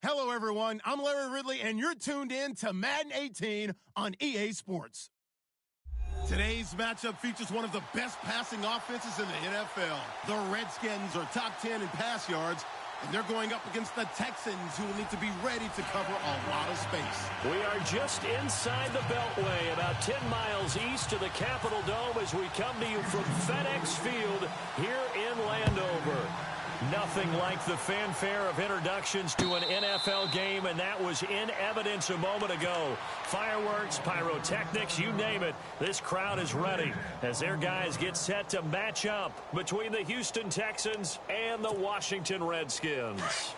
Hello, everyone. I'm Larry Ridley, and you're tuned in to Madden 18 on EA Sports. Today's matchup features one of the best passing offenses in the NFL. The Redskins are top 10 in pass yards, and they're going up against the Texans, who will need to be ready to cover a lot of space. We are just inside the Beltway, about 10 miles east of the Capitol Dome as we come to you from FedEx Field here in Landover. Nothing like the fanfare of introductions to an NFL game, and that was in evidence a moment ago. Fireworks, pyrotechnics, you name it. This crowd is ready as their guys get set to match up between the Houston Texans and the Washington Redskins.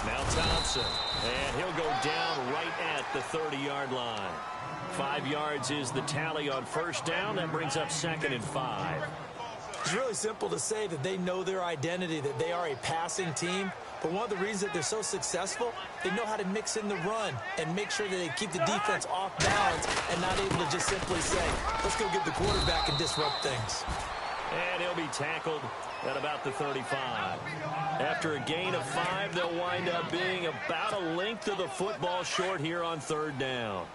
Now Thompson, and he'll go down right at the 30-yard line. 5 yards is the tally on first down. That brings up 2nd and 5. It's really simple to say that they know their identity, that they are a passing team. But one of the reasons that they're so successful, they know how to mix in the run and make sure that they keep the defense off balance and not able to just simply say, let's go get the quarterback and disrupt things. And he'll be tackled at about the 35. After a gain of 5, they'll wind up being about a length of the football short here on 3rd down.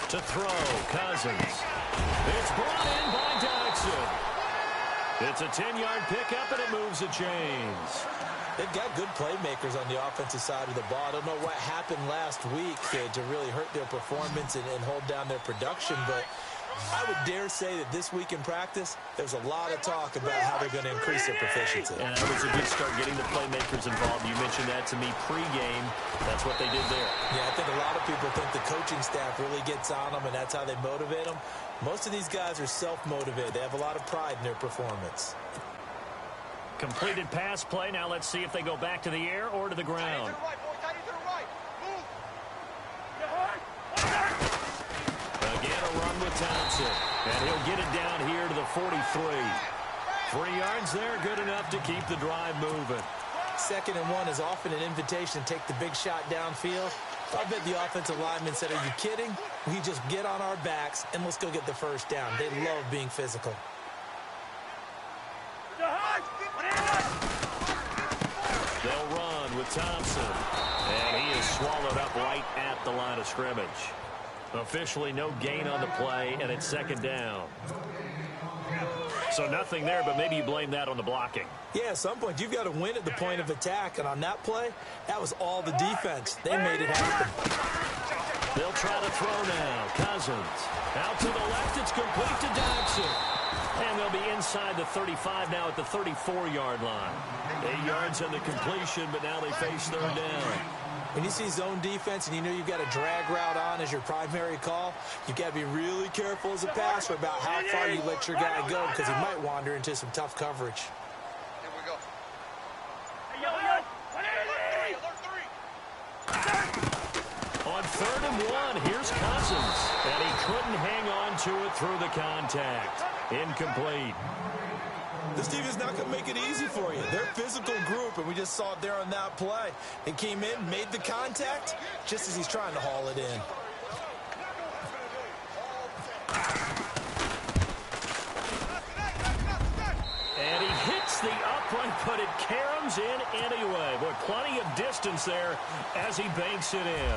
To throw, Cousins. It's brought in by Dodson. It's a 10-yard pickup, and it moves the chains. They've got good playmakers on the offensive side of the ball. I don't know what happened last week to really hurt their performance and hold down their production, but I would dare say that this week in practice, there's a lot of talk about how they're going to increase their proficiency. And that was a good start getting the playmakers involved. You mentioned that to me pregame. That's what they did there. Yeah, I think a lot of people think the coaching staff really gets on them, and that's how they motivate them. Most of these guys are self-motivated. They have a lot of pride in their performance. Completed pass play. Now let's see if they go back to the air or to the ground. Again, a run with Thompson. And he'll get it down here to the 43. 3 yards there, good enough to keep the drive moving. 2nd and 1 is often an invitation to take the big shot downfield. I bet the offensive lineman said, are you kidding? We just get on our backs and let's go get the first down. They love being physical. They'll run with Thompson. And he is swallowed up right at the line of scrimmage. Officially no gain on the play, and it's 2nd down. So nothing there, but maybe you blame that on the blocking. Yeah, at some point you've got to win at the point of attack, and on that play, that was all the defense. They made it happen. They'll try to throw now. Cousins. Out to the left, it's complete to Dodson. And they'll be inside the 35 now at the 34-yard line. 8 yards on the completion, but now they face 3rd down. When you see zone defense and you know you've got a drag route on as your primary call, you've got to be really careful as a passer about how far you let your guy go because he might wander into some tough coverage. Here we go. On 3rd and 1, here's Cousins. And he couldn't hang on to it through the contact. Incomplete. This team is not going to make it easy for you. They're a physical group, and we just saw it there on that play. They came in, made the contact, just as he's trying to haul it in. And he hits the upright, but it caroms in anyway. Boy, plenty of distance there as he banks it in.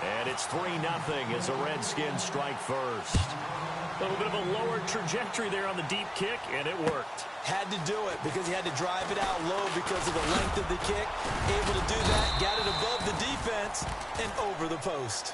And it's 3-0 as the Redskins strike first. A little bit of a lower trajectory there on the deep kick, and it worked. Had to do it because he had to drive it out low because of the length of the kick. Able to do that, got it above the defense and over the post.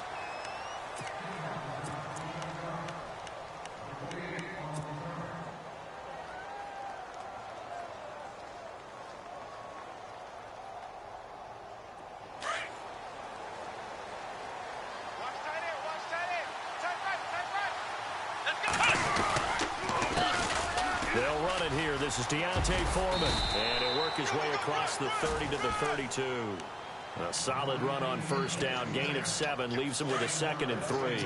They'll run it here. This is Deontay Foreman. And he'll work his way across the 30 to the 32. A solid run on first down. Gain of 7 leaves him with a 2nd and 3.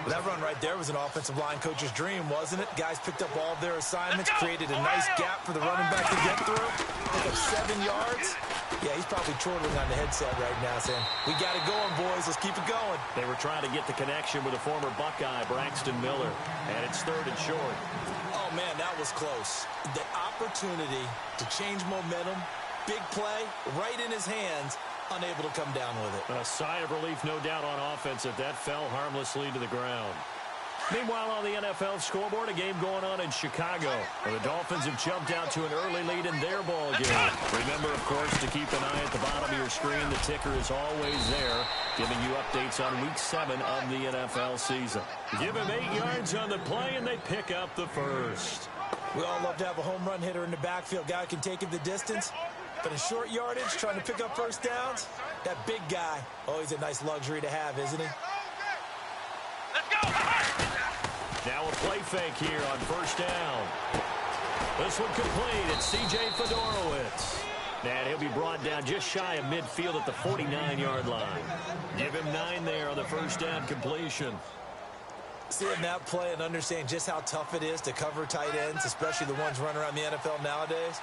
Well, that run right there was an offensive line coach's dream, wasn't it? Guys picked up all of their assignments, created a nice gap for the running back to get through. Pick up 7 yards. Yeah, he's probably chortling on the headset right now saying, we got it going, boys. Let's keep it going. They were trying to get the connection with a former Buckeye, Braxton Miller. And it's 3rd and short. Oh, man, that was close. The opportunity to change momentum, big play, right in his hands, unable to come down with it. A sigh of relief, no doubt, on offense that fell harmlessly to the ground. Meanwhile, on the NFL scoreboard, a game going on in Chicago. The Dolphins have jumped out to an early lead in their ball game. Remember, of course, to keep an eye at the bottom of your screen. The ticker is always there, giving you updates on Week 7 of the NFL season. Give him 8 yards on the play, and they pick up the first. We all love to have a home run hitter in the backfield. Guy can take it the distance. But in short yardage, trying to pick up first downs, that big guy, always a nice luxury to have, isn't he? Now a play fake here on first down. This one complete. It's C.J. Fedorowicz. And he'll be brought down just shy of midfield at the 49-yard line. Give him 9 there on the first down completion. Seeing that play and understanding just how tough it is to cover tight ends, especially the ones running around the NFL nowadays,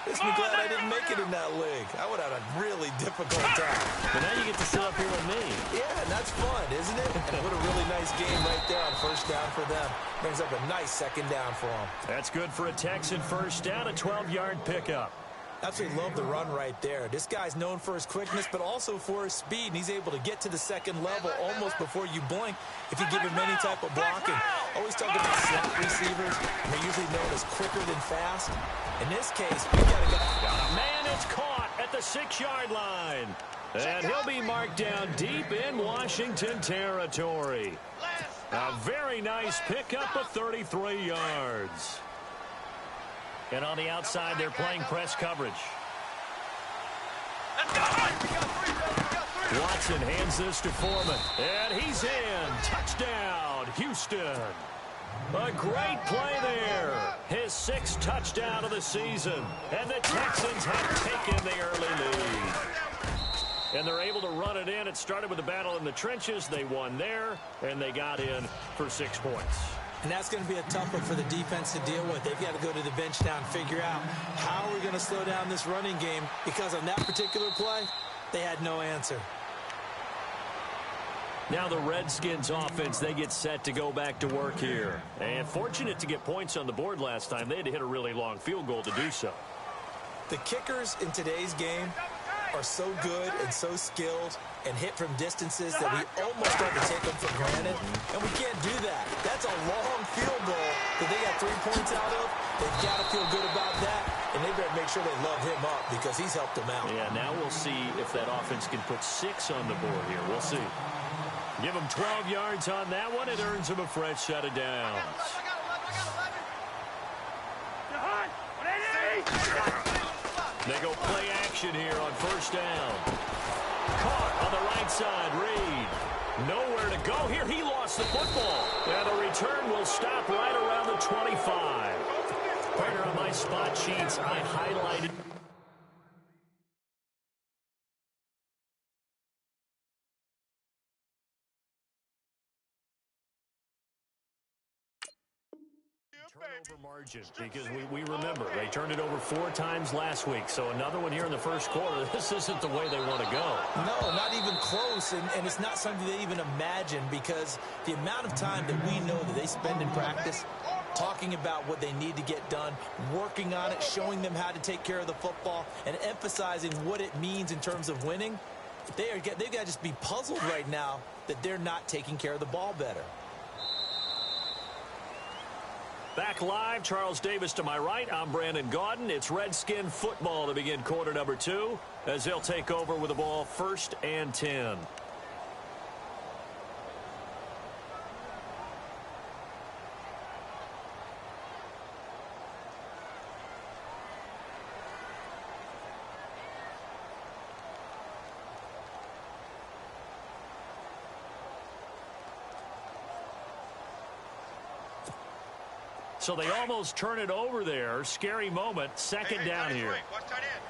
makes me glad I didn't make it in that league. I would have had a really difficult time. But now you get to sit up here with me. Yeah, and that's fun, isn't it? And what a really nice game right there on first down for them. Brings up a nice 2nd down for them. That's good for a Texan first down, a 12-yard pickup. Absolutely love the run right there. This guy's known for his quickness, but also for his speed, and he's able to get to the 2nd level almost before you blink if you give him any type of blocking. Always talking about slot receivers, and they're usually known as quicker than fast. In this case, we got to go. Man, it's caught at the 6-yard line. And he'll be marked down deep in Washington territory. A very nice pickup of 33 yards. And on the outside, they're playing press coverage. Watson hands this to Foreman. And he's in. Touchdown, Houston. A great play there. His 6th touchdown of the season. And the Texans have taken the early lead. And they're able to run it in. It started with a battle in the trenches. They won there, and they got in for 6 points. And that's going to be a tough one for the defense to deal with. They've got to go to the bench now and figure out how we're going to slow down this running game, because on that particular play, they had no answer. Now the Redskins offense, they get set to go back to work here. And fortunate to get points on the board last time. They had to hit a really long field goal to do so. The kickers in today's game are so good and so skilled and hit from distances that we almost start to take them for granted. And we can't do that. That's a long field goal that they got 3 points out of. They've got to feel good about that. And they better make sure they love him up, because he's helped them out. Yeah, now we'll see if that offense can put 6 on the board here. We'll see. Give him 12 yards on that one. It earns him a fresh set of downs. They go play action here on first down. Caught on the right side, Reed. Nowhere to go here. He lost the football. And the return will stop right around the 25. Partner, on my spot sheets, I highlighted. Turnover margin, because we remember they turned it over 4 times last week, so another one here in the first quarter. This isn't the way they want to go. No, not even close, and it's not something they even imagine, because the amount of time that we know that they spend in practice talking about what they need to get done, working on it, showing them how to take care of the football, and emphasizing what it means in terms of winning, they've got to just be puzzled right now that they're not taking care of the ball better. Back live, Charles Davis to my right. I'm Brandon Gaudin. It's Redskin football to begin quarter number 2 as they'll take over with the ball 1st and 10. So they almost turn it over there. Scary moment. Second down here. Watch tight end.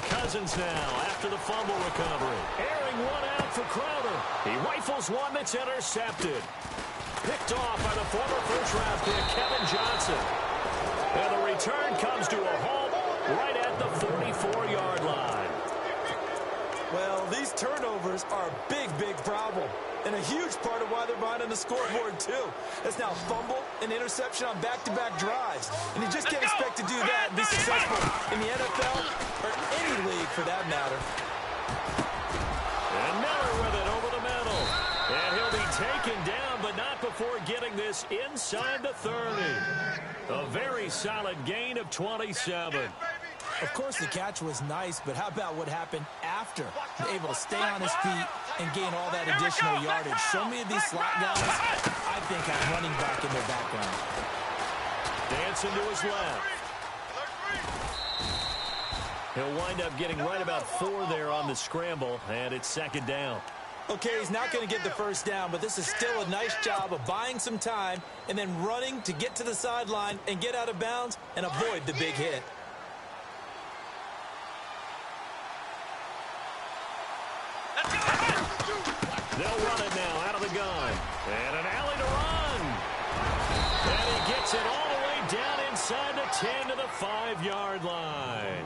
Cousins now after the fumble recovery. Airing one out for Crowder. He rifles one that's intercepted. Picked off by the former first-round pick, Kevin Johnson. And the return comes to a halt right at the 44-yard line. Well, these turnovers are a big, big problem. And a huge part of why they're behind on the scoreboard, too. That's now fumble and interception on back-to-back drives. And you just can't expect to do that and be successful in the NFL or any league for that matter. And Miller with it over the middle. And he'll be taken down, but not before getting this inside the 30. A very solid gain of 27. Of course, the catch was nice, but how about what happened after? Able to stay on his feet and gain all that additional yardage. So many of these slot guys, I think, have running back in their background. Dancing to his left. He'll wind up getting right about 4 there on the scramble, and it's second down. Okay, he's not going to get the first down, but this is still a nice job of buying some time and then running to get to the sideline and get out of bounds and avoid the big hit. They'll run it now out of the gun. And an alley to run. And he gets it all the way down inside the 10 to the 5-yard line.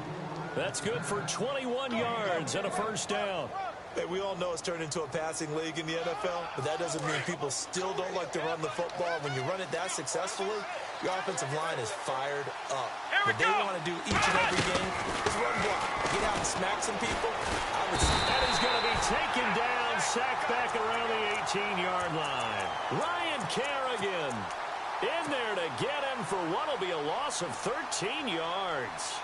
That's good for 21 yards and a first down. Hey, we all know it's turned into a passing league in the NFL, but that doesn't mean people still don't like to run the football. When you run it that successfully, your offensive line is fired up. What they want to do each and every game is run block. Get out and smack some people. I would say that he's going to be taken down, sacked back around the 18-yard line. Ryan Kerrigan in there to get him for what will be a loss of 13 yards.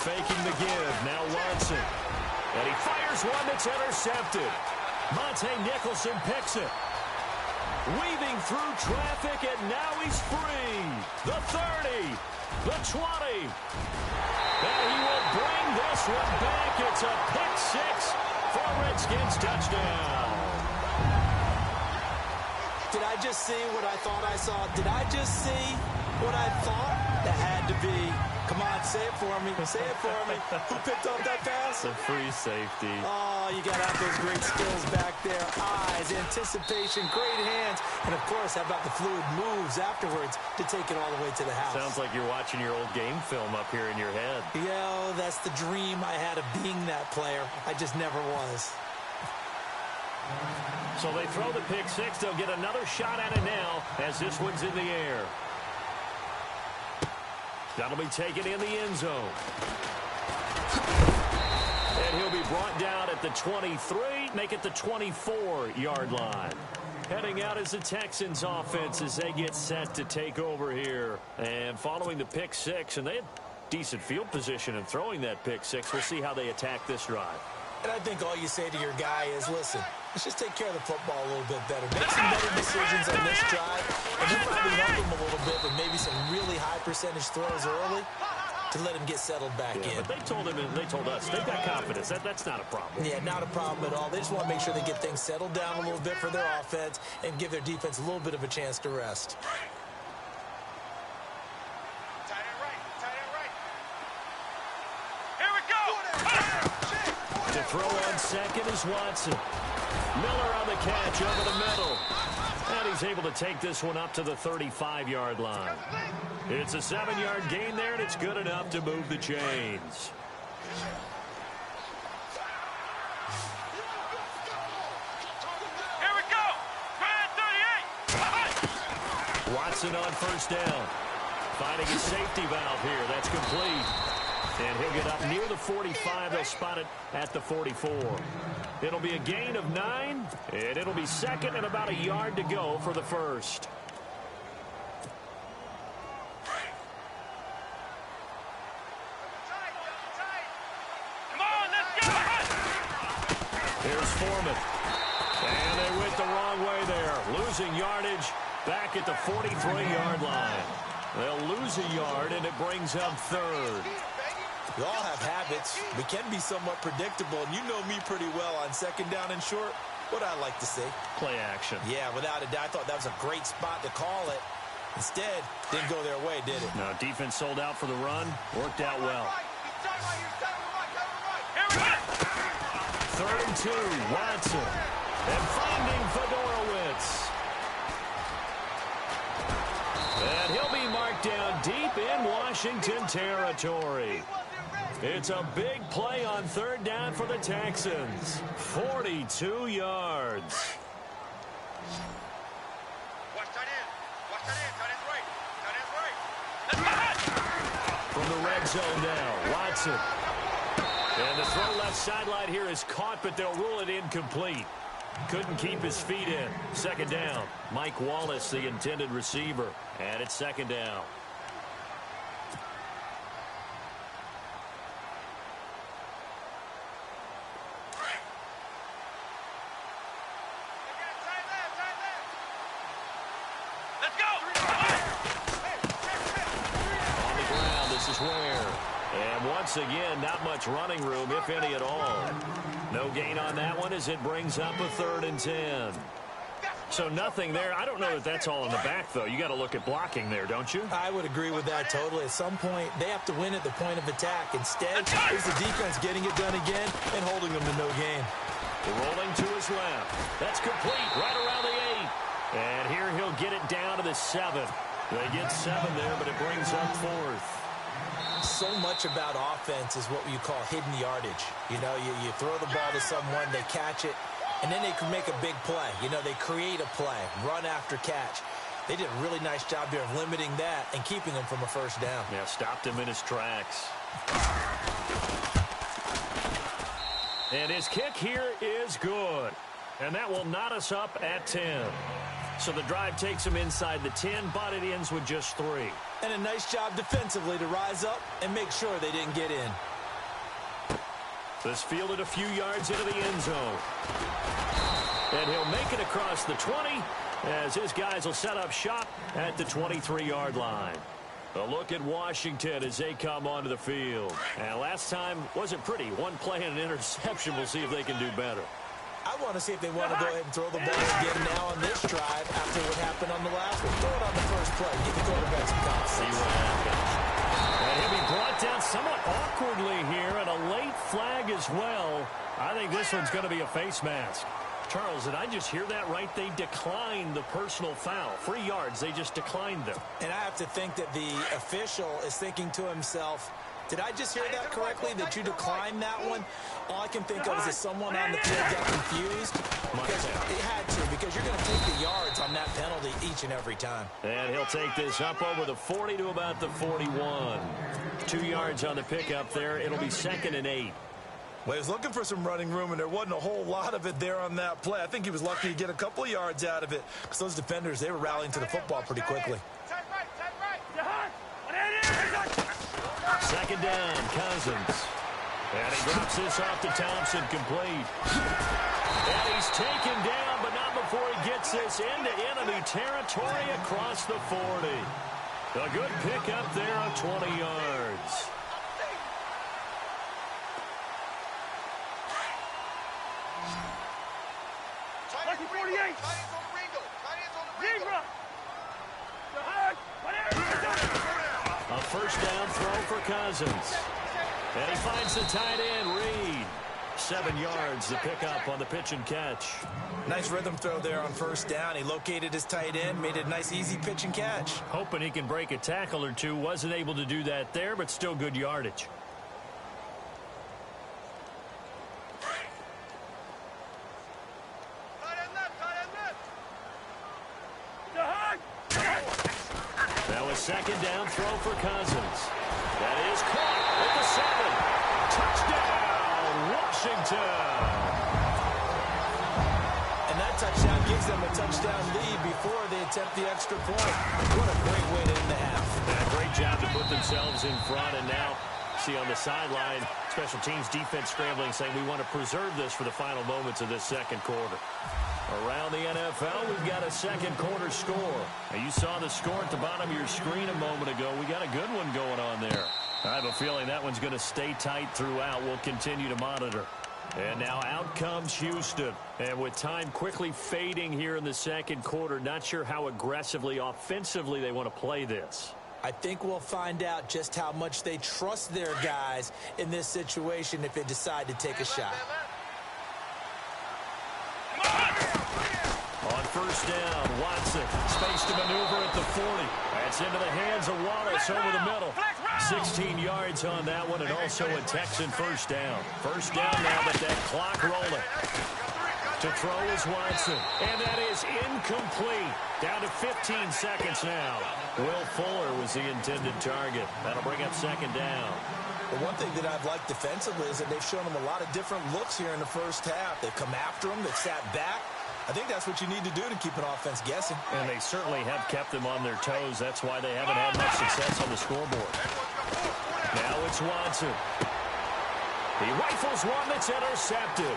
Faking the give, now Watson. And he fires one that's intercepted. Monte Nicholson picks it. Weaving through traffic, and now he's free. The 30, the 20. And he will bring this one back. It's a pick six for a Redskins touchdown. Did I just see what I thought I saw? Did I just see what I thought? That had to be. Come on, say it for me. Say it for me. Who picked up that pass? The free safety. Oh, you got to have those great skills back there. Eyes, anticipation, great hands. And, of course, how about the fluid moves afterwards to take it all the way to the house? Sounds like you're watching your old game film up here in your head. Yeah, that's the dream I had of being that player. I just never was. So they throw the pick six. They'll get another shot at it now as this one's in the air. That'll be taken in the end zone. And he'll be brought down at the 23, make it the 24-yard line. Heading out is the Texans offense as they get set to take over here. And following the pick six, and they had decent field position in throwing that pick six. We'll see how they attack this drive. And I think all you say to your guy is, listen, let's just take care of the football a little bit better. Make some better decisions on this drive. And you probably help him a little bit with maybe some really high percentage throws early to let him get settled back in. But they told him and they told us they've got confidence. That's not a problem. Yeah, not a problem at all. They just want to make sure they get things settled down a little bit for their offense and give their defense a little bit of a chance to rest. To throw on second is Watson. Miller on the catch over the middle. And he's able to take this one up to the 35-yard line. It's a 7-yard gain there, and it's good enough to move the chains. Here we go. 38. Watson on first down. Finding a safety valve here. That's complete. And he'll get up near the 45. They'll spot it at the 44. It'll be a gain of 9, and it'll be second and about a yard to go for the first. Come on, let's go. Here's Foreman. And they went the wrong way there. Losing yardage back at the 43-yard line. They'll lose a yard, and it brings up third. We all have habits. We can be somewhat predictable, and you know me pretty well on second down and short. What I like to see. Play action. Yeah, without a doubt. I thought that was a great spot to call it. Instead, didn't go their way, did it? No, defense sold out for the run. Worked out well. Third and 2, Watson. And finding Fedorowicz. And he'll be marked down deep in Washington territory. It's a big play on third down for the Texans. 42 yards. Watch tight end. Watch tight end. Tight end's right. Tight end's right. From the red zone now, Watson. And the throw left sideline here is caught, but they'll rule it incomplete. Couldn't keep his feet in. Second down. Mike Wallace, the intended receiver. And it's second down. Let's go. On the ground, this is Ware. And once again, not much running room, if any at all. No gain on that one as it brings up a 3rd and 10. So nothing there. I don't know that that's all in the back, though. You got to look at blocking there, don't you? I would agree with that totally. At some point, they have to win at the point of attack. Instead, it's the defense getting it done again and holding them to no gain. Rolling to his left. That's complete right around the 8. And here he'll get it down to the 7. They get 7 there, but it brings up 4th. So much about offense is what you call hidden yardage. You know, you throw the ball to someone, they catch it, and then they can make a big play. You know, they create a play, run after catch. They did a really nice job here of limiting that and keeping him from a first down. Yeah, stopped him in his tracks. And his kick here is good. And that will knot us up at 10. So the drive takes him inside the 10, but it ends with just 3. And a nice job defensively to rise up and make sure they didn't get in. This fielded a few yards into the end zone. And he'll make it across the 20 as his guys will set up shop at the 23-yard line. A look at Washington as they come onto the field. And last time wasn't pretty. One play and an interception. We'll see if they can do better. I want to see if they want to go ahead and throw the ball again now on this drive after what happened on the last one. Throw it on the first play. Give the quarterback some confidence. See what happens. And he'll be brought down somewhat awkwardly here, and a late flag as well. I think this one's going to be a face mask. Charles, did I just hear that right? They declined the personal foul. 3 yards, they just declined them. And I have to think that the official is thinking to himself, did I just hear that correctly, that you declined that one? All I can think of is that someone on the field got confused. Because it had to, because you're going to take the yards on that penalty each and every time. And he'll take this up over the 40 to about the 41. 2 yards on the pickup there. It'll be 2nd and 8. Well, he was looking for some running room, and there wasn't a whole lot of it there on that play. I think he was lucky to get a couple of yards out of it because those defenders, they were rallying to the football pretty quickly. Second down, Cousins. And he drops this off to Thompson, complete. And he's taken down, but not before he gets this into enemy territory across the 40. A good pickup there of 20 yards. A first down throw for Cousins. And he finds the tight end, Reed. 7 yards to pick up on the pitch and catch. Nice rhythm throw there on first down. He located his tight end, made it a nice, easy pitch and catch. Hoping he can break a tackle or two. Wasn't able to do that there, but still good yardage. That was second down throw for Cousins. That is caught at the 7. Touchdown, Washington. And that touchdown gives them a touchdown lead before they attempt the extra point. What a great way to end the half. Yeah, great job to put themselves in front, and now see on the sideline, special teams defense scrambling, saying we want to preserve this for the final moments of this second quarter. Around the NFL, we've got a second quarter score. Now, you saw the score at the bottom of your screen a moment ago. We got a good one going on there. I have a feeling that one's going to stay tight throughout. We'll continue to monitor. And now out comes Houston. And with time quickly fading here in the second quarter, not sure how aggressively, offensively they want to play this. I think we'll find out just how much they trust their guys in this situation if they decide to take a shot. On first down, Watson, space to maneuver at the 40. That's into the hands of Wallace over the middle. 16 yards on that one, and also a Texan first down. First down now, but that clock rolling. To throw is Watson, and that is incomplete. Down to 15 seconds now. Will Fuller was the intended target. That'll bring up second down. The one thing that I've liked defensively is that they've shown them a lot of different looks here in the first half. They've come after them, they've sat back. I think that's what you need to do to keep an offense guessing. And they certainly have kept them on their toes. That's why they haven't had much success on the scoreboard. Now it's Watson. He rifles one that's intercepted.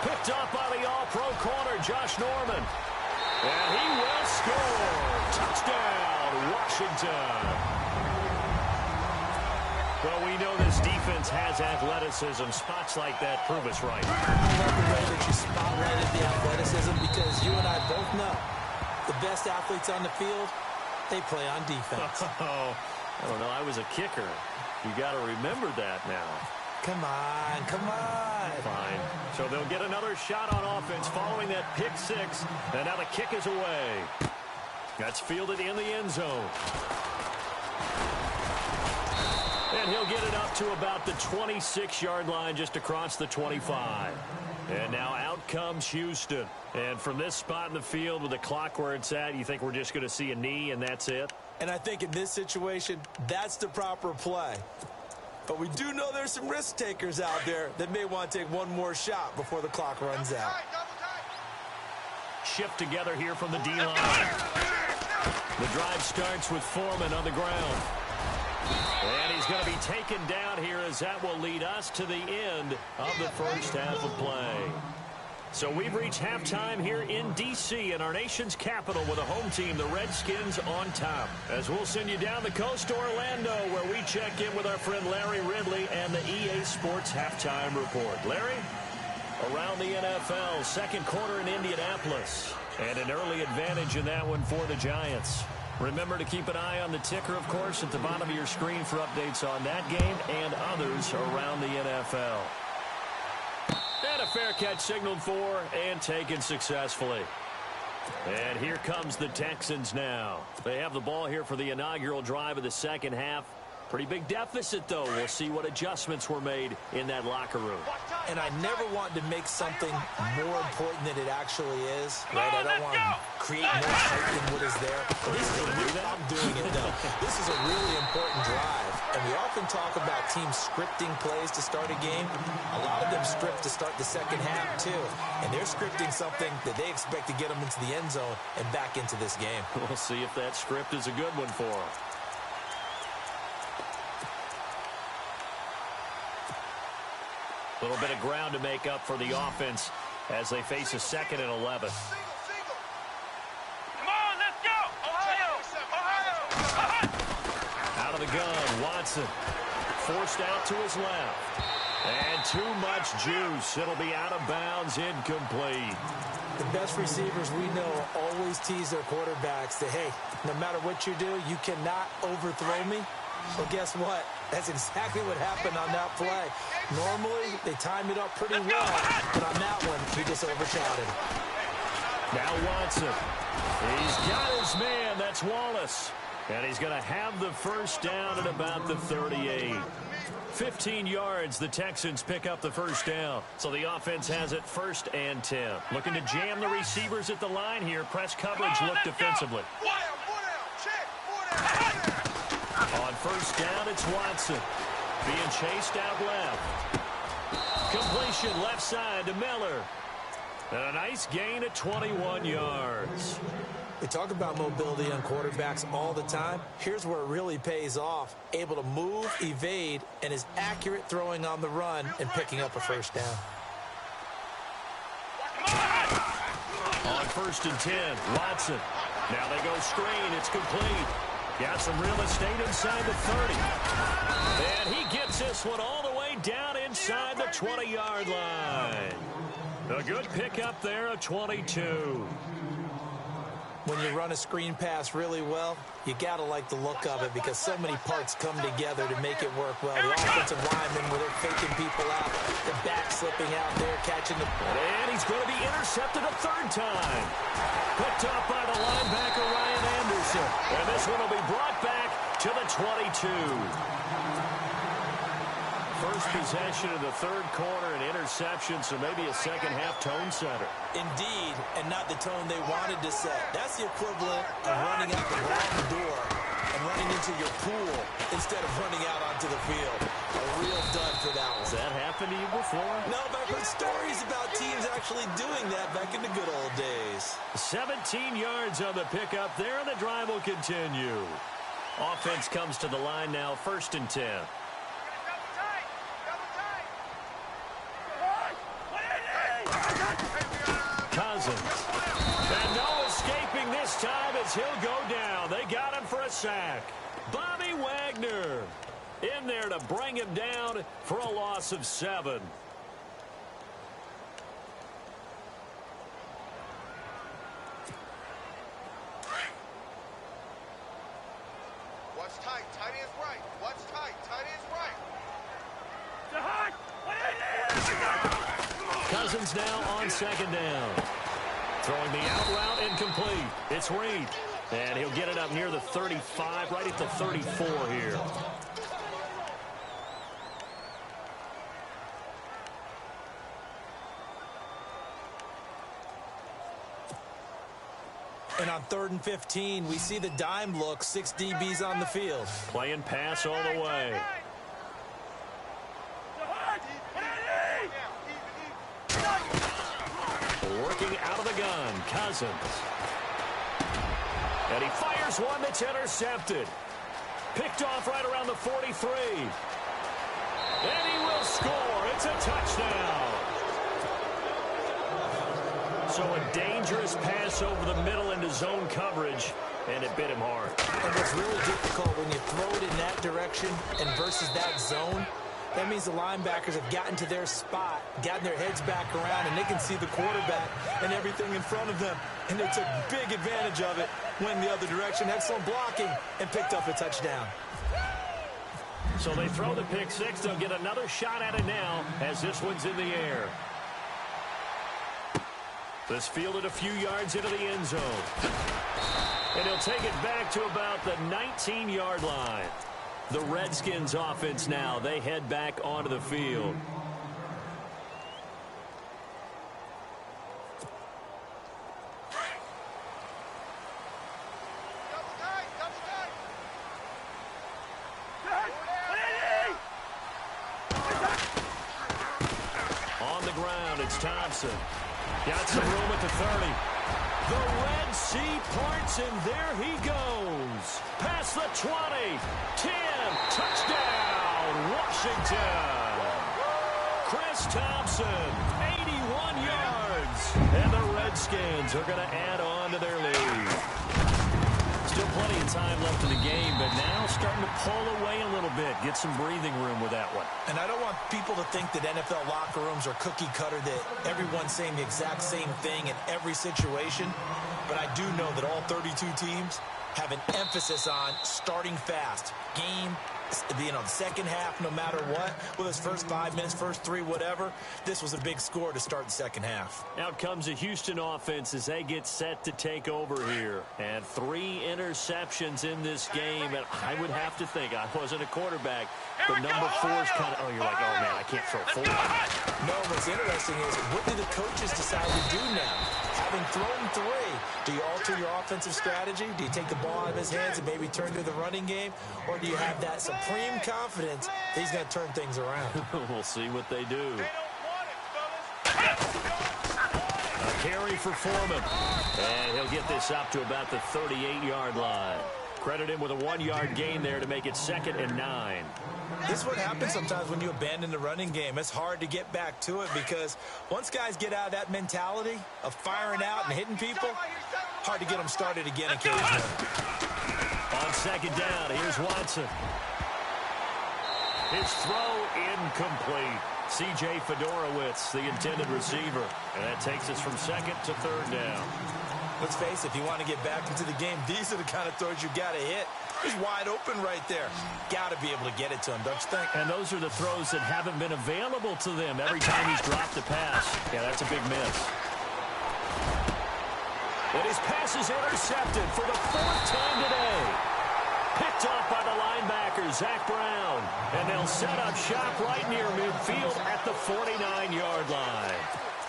Picked up by the all-pro corner, Josh Norman. And he will score. Touchdown, Washington. Well, we know this defense has athleticism. Spots like that prove us right. I love the way that you spotlighted the athleticism because you and I both know the best athletes on the field, they play on defense. Oh, I don't know. I was a kicker. You got to remember that now. Come on, come on. Fine. So they'll get another shot on offense following that pick six. And now the kick is away. That's fielded in the end zone. And he'll get it up to about the 26-yard line just across the 25. And now out comes Houston. And from this spot in the field with the clock where it's at, you think we're just going to see a knee and that's it? And I think in this situation, that's the proper play. But we do know there's some risk takers out there that may want to take one more shot before the clock runs out. Shift together here from the D-line. The drive starts with Foreman on the ground. And he's going to be taken down here as that will lead us to the end of the first half of play. So we've reached halftime here in D.C. in our nation's capital with a home team, the Redskins, on top. As we'll send you down the coast to Orlando where we check in with our friend Larry Ridley and the EA Sports Halftime Report. Larry, around the NFL, second quarter in Indianapolis, and an early advantage in that one for the Giants. Remember to keep an eye on the ticker, of course, at the bottom of your screen for updates on that game and others around the NFL. And a fair catch signaled for and taken successfully. And here comes the Texans now. They have the ball here for the inaugural drive of the second half. Pretty big deficit, though. We'll see what adjustments were made in that locker room. And I never want to make something more important than it actually is, right? I don't want to create more hype than what is there. I'm doing it, though. This is a really important drive. And we often talk about teams scripting plays to start a game. A lot of them script to start the second half, too. And they're scripting something that they expect to get them into the end zone and back into this game. We'll see if that script is a good one for them. A little bit of ground to make up for the offense as they face a 2nd and 11. Come on, let's go! Ohio! Out of the gun, Watson. Forced out to his left. And too much juice. It'll be out of bounds, incomplete. The best receivers we know always tease their quarterbacks that, hey, no matter what you do, you cannot overthrow me. Well, guess what? That's exactly what happened on that play. Normally, they time it up pretty well, but on that one, he just overshot it. Now Watson. He's got his man. That's Wallace. And he's going to have the first down at about the 38. 15 yards, the Texans pick up the first down. So the offense has it 1st and 10. Looking to jam the receivers at the line here. Press coverage look defensively. On first down, it's Watson. Being chased out left. Completion left side to Miller. And a nice gain at 21 yards. We talk about mobility on quarterbacks all the time. Here's where it really pays off. Able to move, evade, and is accurate throwing on the run and picking up a first down. On 1st and 10, Watson. Now they go screen. It's complete. Got some real estate inside the 30. And he gets this one all the way play down inside the 20-yard line. A good pickup there, a 22. When you run a screen pass really well, you got to like the look of it because so many parts come together to make it work well. The offensive linemen, where they're faking people out, the back slipping out there, catching the... And he's going to be intercepted a third time. Picked up by the linebacker, Ryan Anderson. And this one will be brought back to the 22. First possession of the third quarter, an interception, so maybe a second-half tone setter. Indeed, and not the tone they wanted to set. That's the equivalent of running out the wrong door and running into your pool instead of running out onto the field. A real dud for that one. Has that happened to you before? No, but I've heard stories about teams actually doing that back in the good old days. 17 yards on the pickup there, and the drive will continue. Offense comes to the line now, 1st and 10. Cousins. And no escaping this time as he'll go down. They got him for a sack. Bobby Wagner in there to bring him down for a loss of 7. Watch tight. Tight ends right. Watch tight. Tight ends right. Cousins now on 2nd down. Throwing the out route incomplete. It's Reed. And he'll get it up near the 35, right at the 34 here. And on 3rd and 15, we see the dime look, 6 DBs on the field. Playing pass all the way. Working out of the gun, Cousins. And he fires one that's intercepted. Picked off right around the 43. And he will score. It's a touchdown. So a dangerous pass over the middle into zone coverage, and it bit him hard. And what's really difficult when you throw it in that direction and versus that zone, that means the linebackers have gotten to their spot, gotten their heads back around, and they can see the quarterback and everything in front of them. And they took big advantage of it, went the other direction, excellent blocking, and picked up a touchdown. So they throw the pick six. They'll get another shot at it now as this one's in the air. This fielded a few yards into the end zone. And he'll take it back to about the 19-yard line. The Redskins offense now, they head back onto the field. On the ground, it's Thompson. Got some room at the 30. The Red Sea parts, and there he goes. Past the 20. 10. Touchdown, Washington. Chris Thompson, 81 yards. And the Redskins are going to add on to their lead. Still plenty of time left in the game, but now starting to pull away a little bit. Get some breathing room with that one. And I don't want people to think that NFL locker rooms are cookie cutter, that everyone's saying the exact same thing in every situation. But I do know that all 32 teams have an emphasis on starting fast. Game, the second half, no matter what, whether it's first 5 minutes, first 3, whatever, this was a big score to start the second half. Out comes the Houston offense as they get set to take over here. And 3 interceptions in this game. And I would have to think, I wasn't a quarterback, but number 4 is kind of, you're like, oh, man, I can't throw 4. No, what's interesting is, what do the coaches decide to do now? Having thrown 3, do you alter your offensive strategy? Do you take the ball out of his hands and maybe turn to the running game? Or do you have that supreme confidence that he's going to turn things around? We'll see what they do. A carry for Foreman. And he'll get this up to about the 38-yard line. Credit him with a 1-yard gain there to make it 2nd and 9. This is what happens sometimes when you abandon the running game. It's hard to get back to it because once guys get out of that mentality of firing out and hitting people, hard to get them started again occasionally. On 2nd down, here's Watson. His throw incomplete. C.J. Fedorowicz, the intended receiver. And that takes us from second to third down. Let's face it, if you want to get back into the game, these are the kind of throws you got to hit. He's wide open right there. Got to be able to get it to him, don't you think? And those are the throws that haven't been available to them every time he's dropped a pass. Yeah, that's a big miss. And his pass is intercepted for the fourth time today. Picked off by the linebacker, Zach Brown. And they'll set up shop right near midfield at the 49-yard line.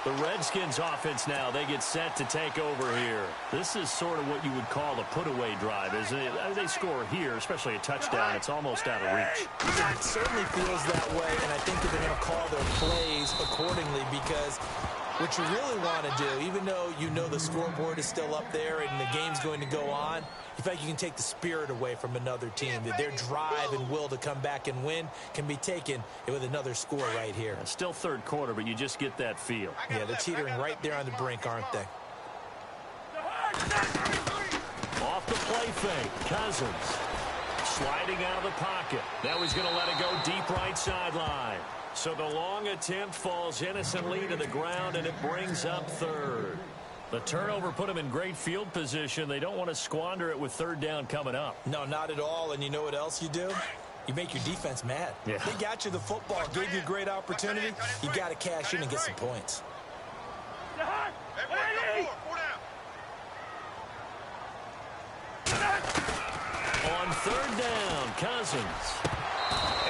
The Redskins offense now, they get set to take over here. This is sort of what you would call a put-away drive, isn't it? They score here, especially a touchdown. It's almost out of reach. It certainly feels that way, and I think that they're going to call their plays accordingly because what you really want to do, even though you know the scoreboard is still up there and the game's going to go on, you feel like you can take the spirit away from another team, that their drive and will to come back and win can be taken with another score right here. Still third quarter, but you just get that feel. Yeah, they're teetering right there on the brink, aren't they? Off the play fake, Cousins. Sliding out of the pocket. Now he's going to let it go deep right sideline. So the long attempt falls innocently to the ground, and it brings up third. The turnover put them in great field position. They don't want to squander it with third down coming up. No, not at all. And you know what else you do? You make your defense mad. Yeah. They got you the football, gave you a great opportunity. You got to cash in and get some points. On third down, Cousins.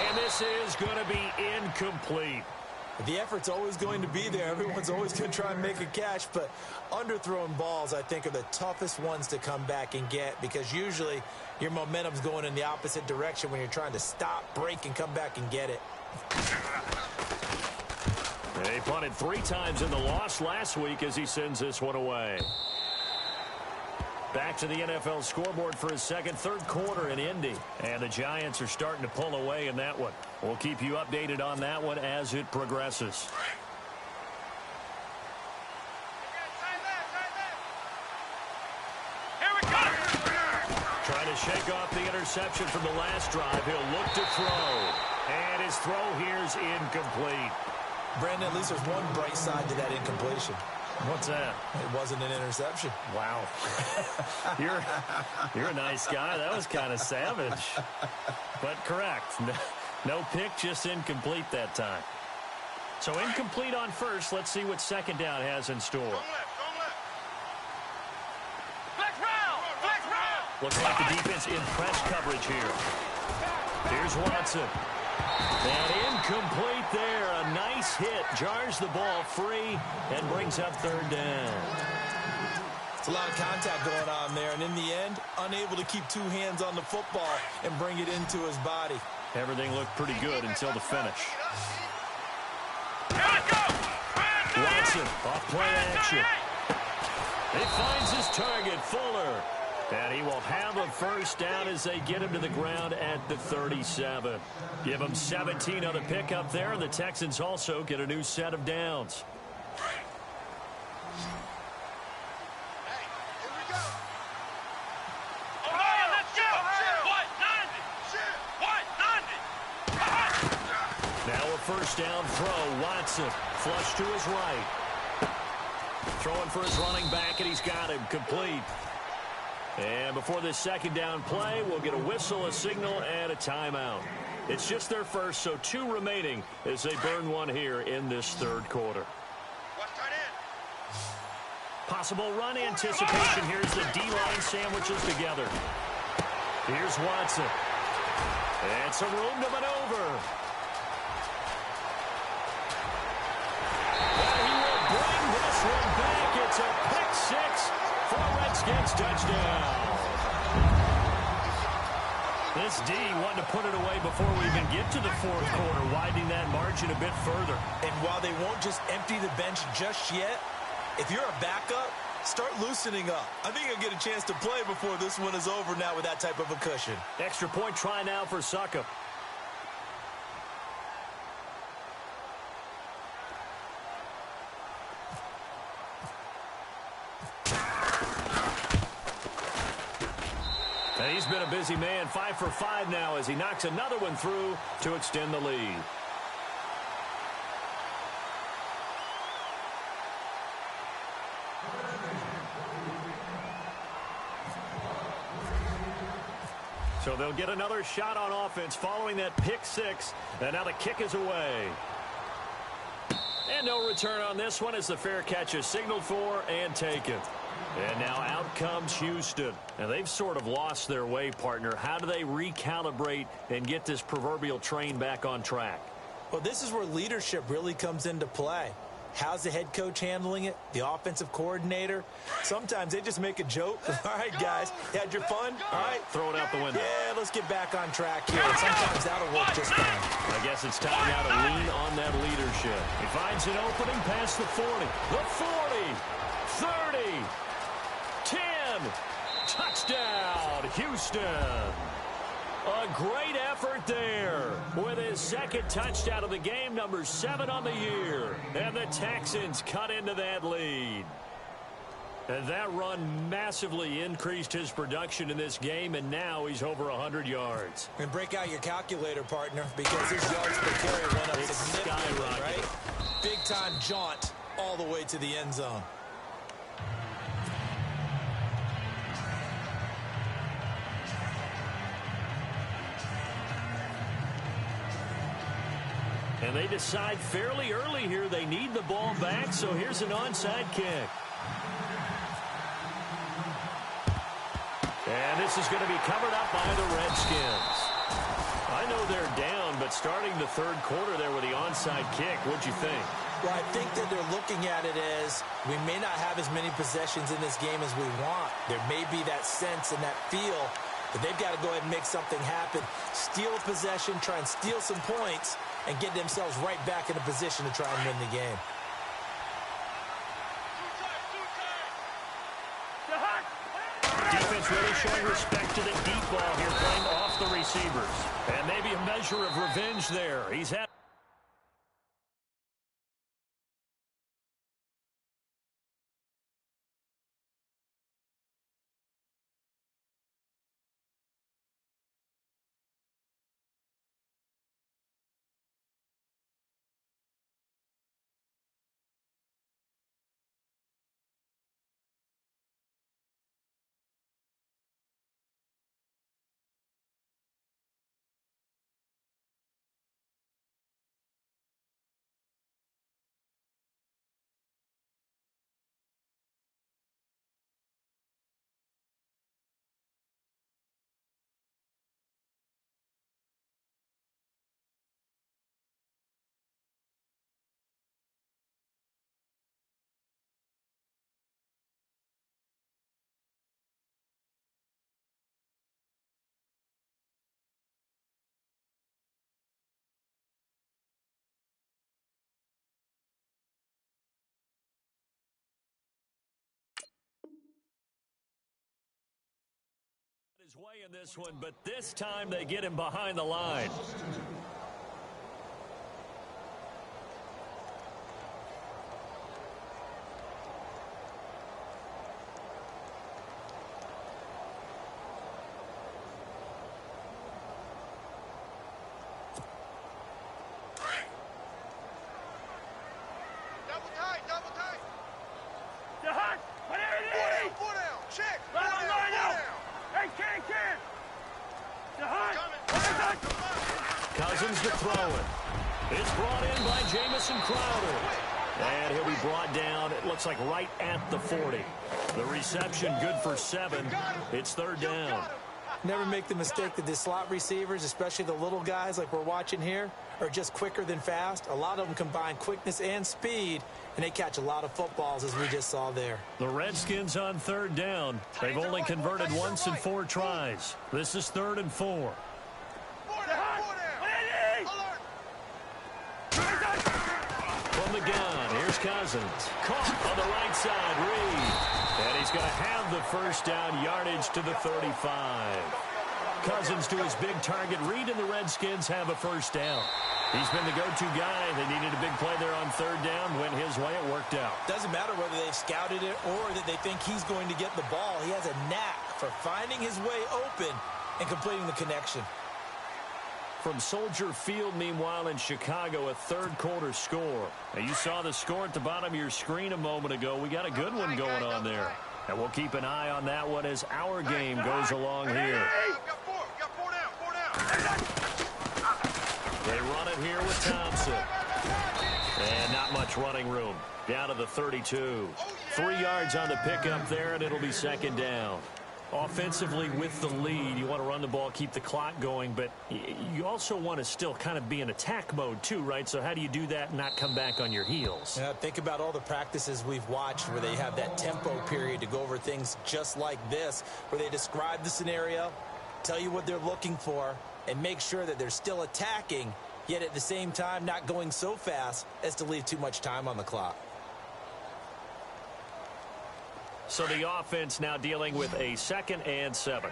And this is going to be incomplete. The effort's always going to be there. Everyone's always going to try and make a catch, but underthrown balls, I think, are the toughest ones to come back and get because usually your momentum's going in the opposite direction when you're trying to stop, break, and come back and get it. They punted 3 times in the loss last week as he sends this one away. Back to the NFL scoreboard for his third quarter in Indy. And the Giants are starting to pull away in that one. We'll keep you updated on that one as it progresses. Here we go. Trying to shake off the interception from the last drive. He'll look to throw. And his throw here's incomplete. Brandon, at least there's one bright side to that incompletion. What's that? It wasn't an interception. Wow. You're a nice guy. That was kind of savage. But correct. No pick, just incomplete that time. So incomplete on first. Let's see what second down has in store. Flex round. Flex round. Looks like the defense in press coverage here. Here's Watson. And incomplete there. A nice hit. Jars the ball free and brings up third down. It's a lot of contact going on there, and in the end, unable to keep 2 hands on the football and bring it into his body. Everything looked pretty good until the finish. Here we go. Watson off play action. He finds his target, Fuller. And he will have a first down as they get him to the ground at the 37. Give him 17 on the pickup there, and the Texans also get a new set of downs. Now a first down throw. Watson flush to his right. Throwing for his running back, and he's got him complete. And before this second down play, we'll get a whistle, a signal, and a timeout. It's just their first, so 2 remaining as they burn one here in this third quarter. Possible run anticipation. Here's the D-line sandwiches together. Here's Watson. And some room to maneuver. And he will bring this one back. It's a pick 6 for a Redskins touchdown. This D wanted to put it away before we even get to the fourth quarter, widening that margin a bit further. And while they won't just empty the bench just yet, if you're a backup, start loosening up. I think you'll get a chance to play before this one is over now with that type of a cushion. Extra point try now for Succop. And he's been a busy man. 5 for 5 now as he knocks another one through to extend the lead. So they'll get another shot on offense following that pick six. And now the kick is away. And no return on this one as the fair catch is signaled for and taken. And now out comes Houston. And they've sort of lost their way, partner. How do they recalibrate and get this proverbial train back on track? Well, this is where leadership really comes into play. How's the head coach handling it? The offensive coordinator? Sometimes they just make a joke. All right, guys, you had your fun? All right. Throw it out the window. Yeah, let's get back on track here. Sometimes that'll work just fine. I guess it's time now to lean on that leadership. He finds an opening past the 40. The 40. 30. 10. Touchdown, Houston. A great effort there with his second touchdown of the game, number 7 on the year. And the Texans cut into that lead. And that run massively increased his production in this game, and now he's over 100 yards. And break out your calculator, partner, because his yards per carry went up significantly, right? Big-time jaunt all the way to the end zone. And they decide fairly early here they need the ball back, so here's an onside kick. And this is going to be covered up by the Redskins. I know they're down, but starting the third quarter there with the onside kick, what'd you think? Well, I think that they're looking at it as we may not have as many possessions in this game as we want. There may be that sense and that feel that they've got to go ahead and make something happen, steal a possession, try and steal some points, and get themselves right back in a position to try and win the game. Defense really showing respect to the deep ball here, playing off the receivers. And maybe a measure of revenge there. He's had his way in this one, but this time they get him behind the line. Double tight. Four down. Check. Four down. Hey, kid. Cousins to throw it. It's brought in by Jamison Crowder. And he'll be brought down, it looks like right at the 40. The reception good for 7. It's third down. Never make the mistake that the slot receivers, especially the little guys like we're watching here, are just quicker than fast. A lot of them combine quickness and speed, and they catch a lot of footballs, as we just saw there. The Redskins on third down. They've only converted once in 4 tries. This is 3rd and 4. Four down. Alert. From the gun, here's Cousins. Caught on the right side, Reed. And he's going to have the first down, yardage to the 35. Cousins to his big target. Reed and the Redskins have a first down. He's been the go-to guy. They needed a big play there on third down. Went his way. It worked out. Doesn't matter whether they've scouted it or that they think he's going to get the ball. He has a knack for finding his way open and completing the connection. From Soldier Field, meanwhile, in Chicago, a third-quarter score. Now, you saw the score at the bottom of your screen a moment ago. We got a good one going on there. And we'll keep an eye on that one as our game goes along here. Got four down. They run it here with Thompson. And not much running room. Down to the 32. 3 yards on the pickup there, and it'll be second down. Offensively, with the lead, you want to run the ball, keep the clock going, but you also want to still kind of be in attack mode too, right? So how do you do that and not come back on your heels? Yeah, think about all the practices we've watched where they have that tempo period to go over things just like this, where they describe the scenario, tell you what they're looking for, and make sure that they're still attacking, yet at the same time not going so fast as to leave too much time on the clock. So the offense now dealing with a 2nd and 7.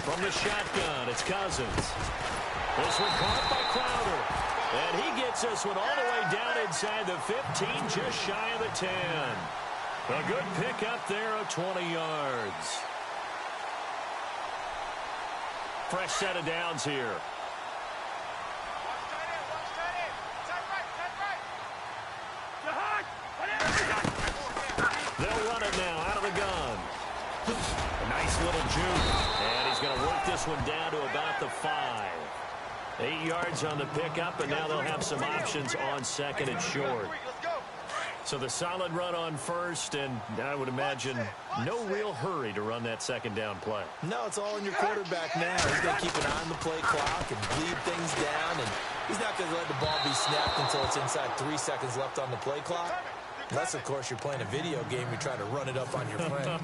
From the shotgun, it's Cousins. This one caught by Crowder. And he gets this one all the way down inside the 15, just shy of the 10. A good pickup there of 20 yards. Fresh set of downs here. They'll run it now out of the gun. A nice little juke. And he's going to work this one down to about the 5. 8 yards on the pickup, and now they'll have some options on 2nd and short. So the solid run on 1st, and I would imagine no real hurry to run that 2nd down play. No, it's all in your quarterback now. He's going to keep an eye on the play clock and bleed things down, and he's not going to let the ball be snapped until it's inside 3 seconds left on the play clock. Unless, of course, you're playing a video game, you're trying to run it up on your friend.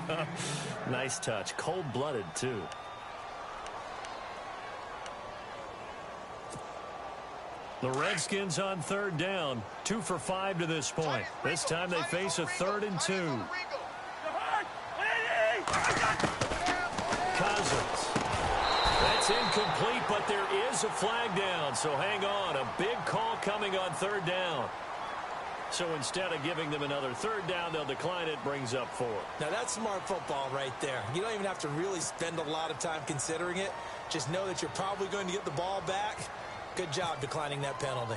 Nice touch. Cold-blooded, too. The Redskins on 3rd down. 2 for 5 to this point. This time they face a 3rd and 2. Cousins. That's incomplete, but there is a flag down, so hang on. A big call coming on 3rd down. So instead of giving them another 3rd down, they'll decline it, brings up 4. Now, that's smart football right there. You don't even have to really spend a lot of time considering it. Just know that you're probably going to get the ball back. Good job declining that penalty.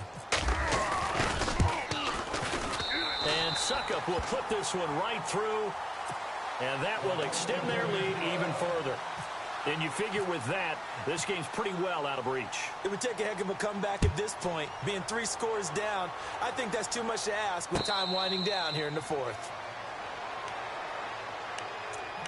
And Suckup will put this one right through, and that will extend their lead even further. And you figure with that, this game's pretty well out of reach. It would take a heck of a comeback at this point. Being 3 scores down, I think that's too much to ask with time winding down here in the 4th.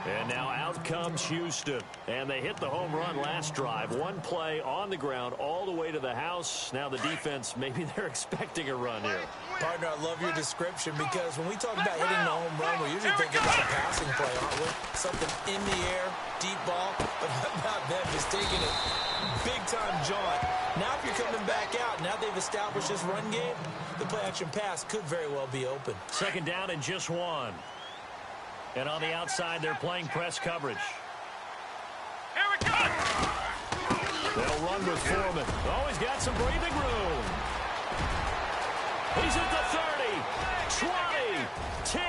And now out comes Houston. And they hit the home run last drive. 1 play on the ground all the way to the house. Now the defense, maybe they're expecting a run here. Partner, I love your description because when we talk about hitting the home run, we're usually thinking about a passing play, aren't we? Something in the air, deep ball, but how about them just taking it big-time jaunt. Now if you're coming back out, now they've established this run game, the play-action pass could very well be open. 2nd down and just 1. And on the outside, they're playing press coverage. Here we go! They'll run with Foreman. Oh, he's got some breathing room. He's at the 30, 20, 10.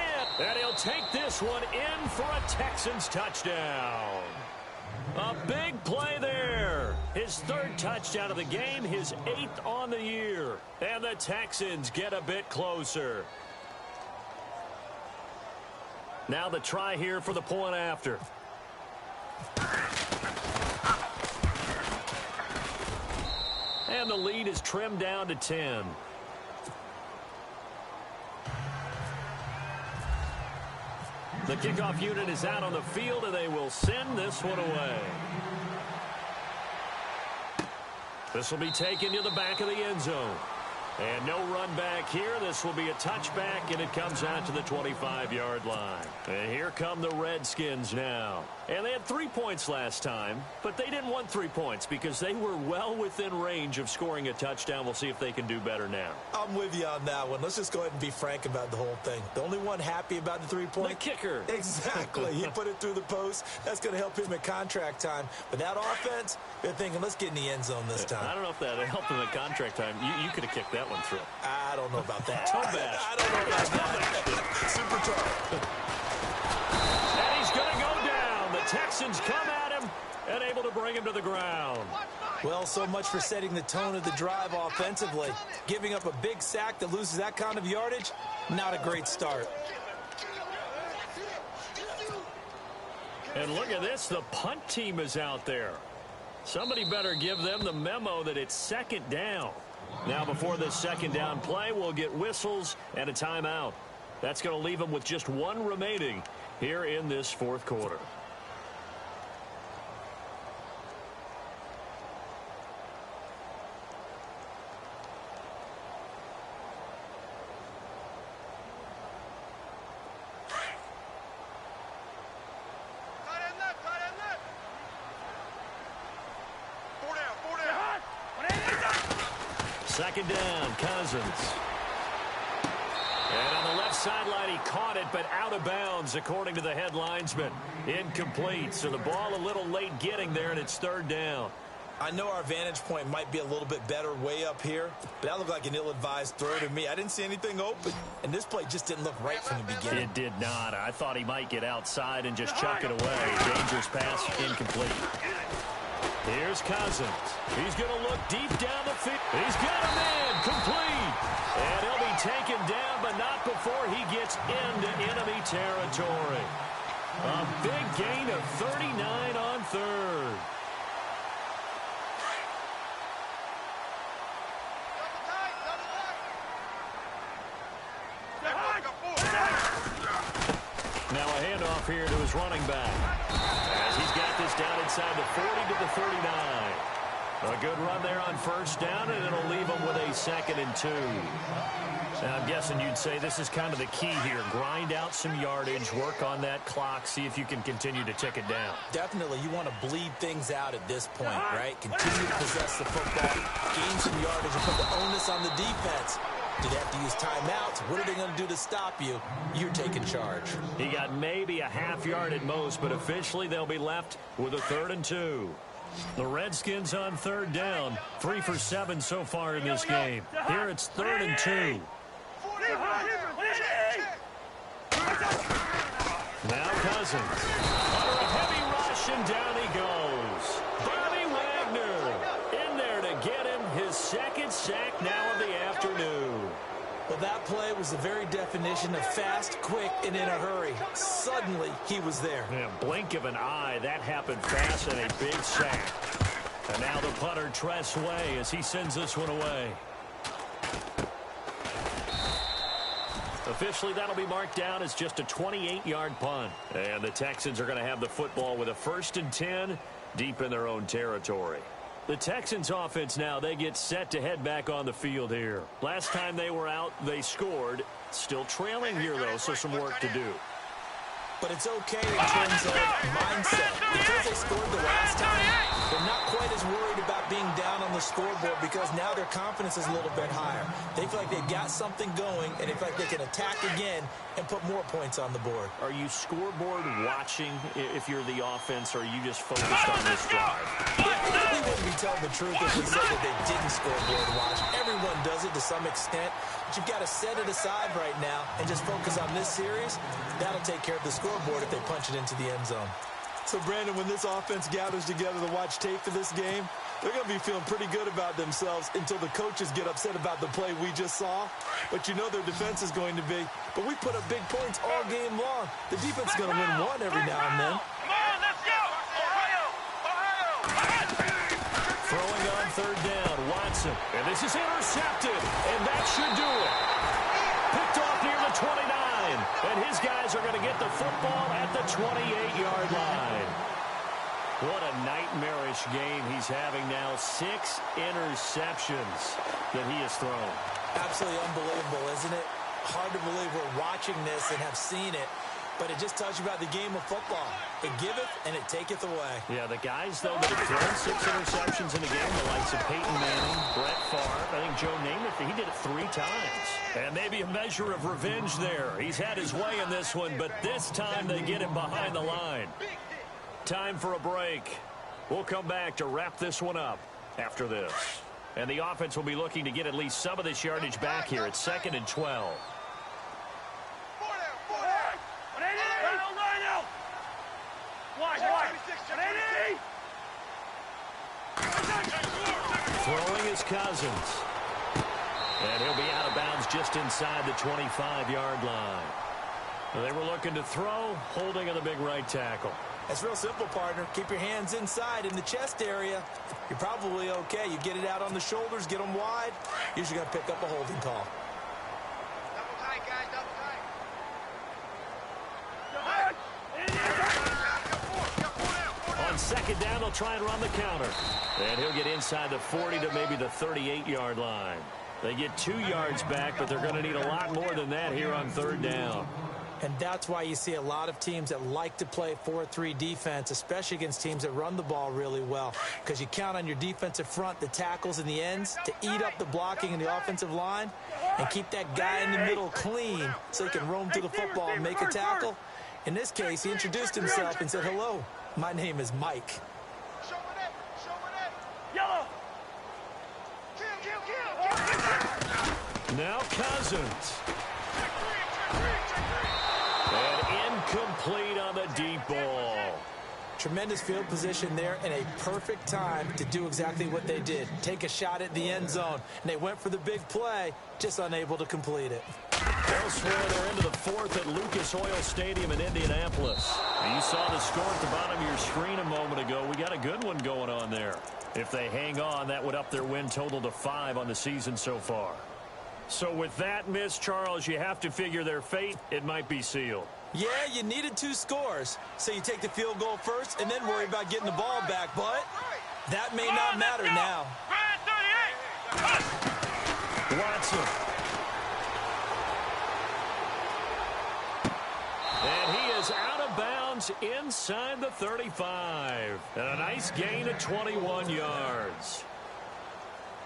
And he'll take this one in for a Texans touchdown. A big play there. His 3rd touchdown of the game, his 8th on the year. And the Texans get a bit closer. Now the try here for the point after. And the lead is trimmed down to 10. The kickoff unit is out on the field, and they will send this one away. This will be taken to the back of the end zone. And no run back here. This will be a touchback, and it comes out to the 25-yard line. And here come the Redskins now. And they had 3 points last time, but they didn't want 3 points because they were well within range of scoring a touchdown. We'll see if they can do better now. I'm with you on that one. Let's just go ahead and be frank about the whole thing. The only one happy about the 3-point? The kicker. Exactly. He put it through the post. That's going to help him at contract time. But that offense, they're thinking, let's get in the end zone this time. I don't know if that helped him at contract time. You could have kicked that one. one through. I don't know about that. Toe bash. I don't know about that. Super toe. And he's going to go down. The Texans come at him and able to bring him to the ground. Well, so much for setting the tone of the drive offensively. Giving up a big sack that loses that kind of yardage, not a great start. And look at this, the punt team is out there. Somebody better give them the memo that it's second down. Now before this second down play, we'll get whistles and a timeout. That's going to leave them with just one remaining here in this fourth quarter. Second down, Cousins. And on the left sideline, he caught it, but out of bounds, according to the head linesman. Incomplete, so the ball a little late getting there, and it's third down. I know our vantage point might be a little bit better way up here, but that looked like an ill-advised throw to me. I didn't see anything open, and this play just didn't look right from the beginning. It did not. I thought he might get outside and just chuck it away. Dangerous pass, incomplete. Here's Cousins. He's going to look deep down the field. He's got a man, complete. And he'll be taken down, but not before he gets into enemy territory. A big gain of 39 on third. Now a handoff here to his running back. As he's got this down inside the 40 to the 39. A good run there on first down, and it'll leave him with a 2nd and 2. Now, I'm guessing you'd say this is kind of the key here. Grind out some yardage, work on that clock, see if you can continue to tick it down. Definitely, you want to bleed things out at this point, right? Continue to possess the football, gain some yardage, and put the onus on the defense. Do they have to use timeouts? What are they going to do to stop you? You're taking charge. He got maybe a half yard at most, but officially they'll be left with a 3rd and 2. The Redskins on third down, 3 for 7 so far in this game. Here it's 3rd and 2. Now Cousins. Under a heavy rush, and down he goes. Bobby Wagner in there to get him his 2nd sack now of the afternoon. Well, that play was the very definition of fast, quick, and in a hurry. Suddenly, he was there. In a blink of an eye, that happened fast, and a big sack. And now the punter, Tress Way, as he sends this one away. Officially, that'll be marked down as just a 28-yard punt. And the Texans are going to have the football with a 1st and 10 deep in their own territory. The Texans offense now, they get set to head back on the field here. Last time they were out, they scored. Still trailing here, though, so some work to do. But it's okay in terms of mindset. Because they scored the last time, they're not quite as worried about being down on the scoreboard because now their confidence is a little bit higher. They feel like they've got something going, and they feel like they can attack again and put more points on the board. Are you scoreboard watching if you're the offense, or are you just focused on this drive? We wouldn't be telling the truth if we said that they didn't scoreboard watch. Everyone does it to some extent, but you've got to set it aside right now and just focus on this series. That'll take care of the scoreboard if they punch it into the end zone. So, Brandon, when this offense gathers together to watch tape for this game, they're going to be feeling pretty good about themselves until the coaches get upset about the play we just saw. But you know their defense is going to be. But we put up big points all game long. The defense is going to win one every now and then. Come on, let's go! Ohio! Throwing on third down, Watson. And this is intercepted, and that should do it. Picked off near the 29, and his guys are going to get the football at the 28-yard line. What a nightmarish game he's having now. 6 interceptions that he has thrown. Absolutely unbelievable, isn't it? Hard to believe we're watching this and have seen it, but it just tells you about the game of football. It giveth and it taketh away. Yeah, the guys, though, that have thrown 6 interceptions in a game, the likes of Peyton Manning, Brett Favre, I think Joe Namath, he did it 3 times. And maybe a measure of revenge there. He's had his way in this one, but this time they get him behind the line. Time for a break. We'll come back to wrap this one up after this. And the offense will be looking to get at least some of this yardage back here. It's 2nd and 12. Throwing is Cousins. And he'll be out of bounds just inside the 25-yard line. They were looking to throw, holding on the big right tackle. That's real simple, partner. Keep your hands inside in the chest area. You're probably okay. You get it out on the shoulders, get them wide. Usually going to pick up a holding call. Double tight, guys, double tight. On 2nd down, they'll try and run the counter. And he'll get inside the 40 to maybe the 38-yard line. They get 2 yards back, but they're going to need a lot more than that here on 3rd down. And that's why you see a lot of teams that like to play 4-3 defense, especially against teams that run the ball really well, because you count on your defensive front, the tackles and the ends, to eat up the blocking in the offensive line and keep that guy in the middle clean so he can roam to the football and make a tackle. In this case, he introduced himself and said, "Hello, my name is Mike." Now Cousins. And incomplete on the deep ball. Tremendous field position there and a perfect time to do exactly what they did. Take a shot at the end zone. And they went for the big play, just unable to complete it. Elsewhere, they're into the 4th at Lucas Oil Stadium in Indianapolis. And you saw the score at the bottom of your screen a moment ago. We got a good one going on there. If they hang on, that would up their win total to 5 on the season so far. So with that miss, Charles, you have to figure their fate. It might be sealed. Yeah, you needed 2 scores. So you take the field goal first and then worry about getting the ball back. But that may not matter now. Watson. And he is out of bounds inside the 35. And a nice gain of 21 yards.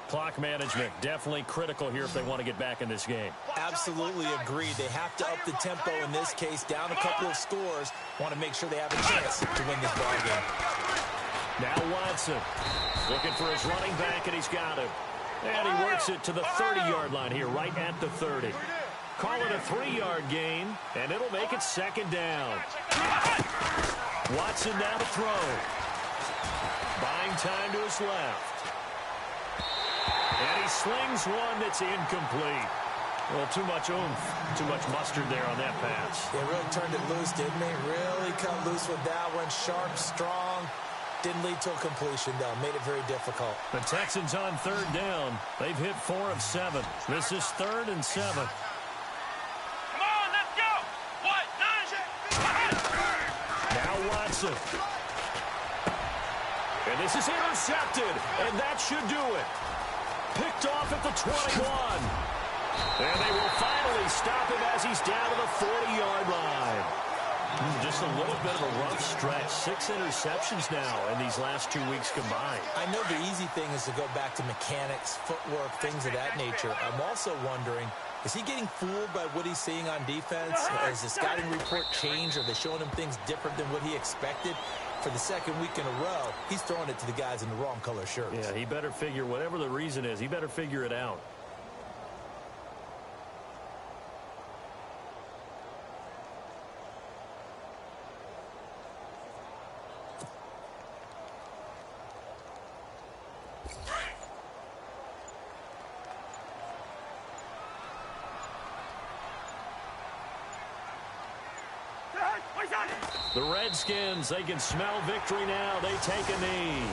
Clock management definitely critical here if they want to get back in this game. Absolutely agreed. They have to up the tempo in this case, down a couple of scores. Want to make sure they have a chance to win this ball game. Now Watson looking for his running back, and he's got him. And he works it to the 30-yard line here, right at the 30. Call it a 3-yard gain, and it'll make it 2nd down. Watson now to throw. Buying time to his left. And he slings one that's incomplete. Well, too much oomph, too much mustard there on that pass. They really turned it loose, didn't they? Really cut loose with that one. Sharp, strong. Didn't lead to a completion, though. Made it very difficult. The Texans on 3rd down. They've hit 4 of 7. This is 3rd and 7. Come on, let's go. What? Now Watson. And this is intercepted, and that should do it. Picked off at the 21. And they will finally stop him as he's down to the 40-yard line. Just a little bit of a rough stretch. 6 interceptions now in these last 2 weeks combined. I know the easy thing is to go back to mechanics, footwork, things of that nature. I'm also wondering, is he getting fooled by what he's seeing on defense? Has the scouting report changed? Are they showing him things different than what he expected? For the 2nd week in a row, he's throwing it to the guys in the wrong color shirts. Yeah, he better figure, whatever the reason is, he better figure it out. The Redskins, they can smell victory now. They take a knee.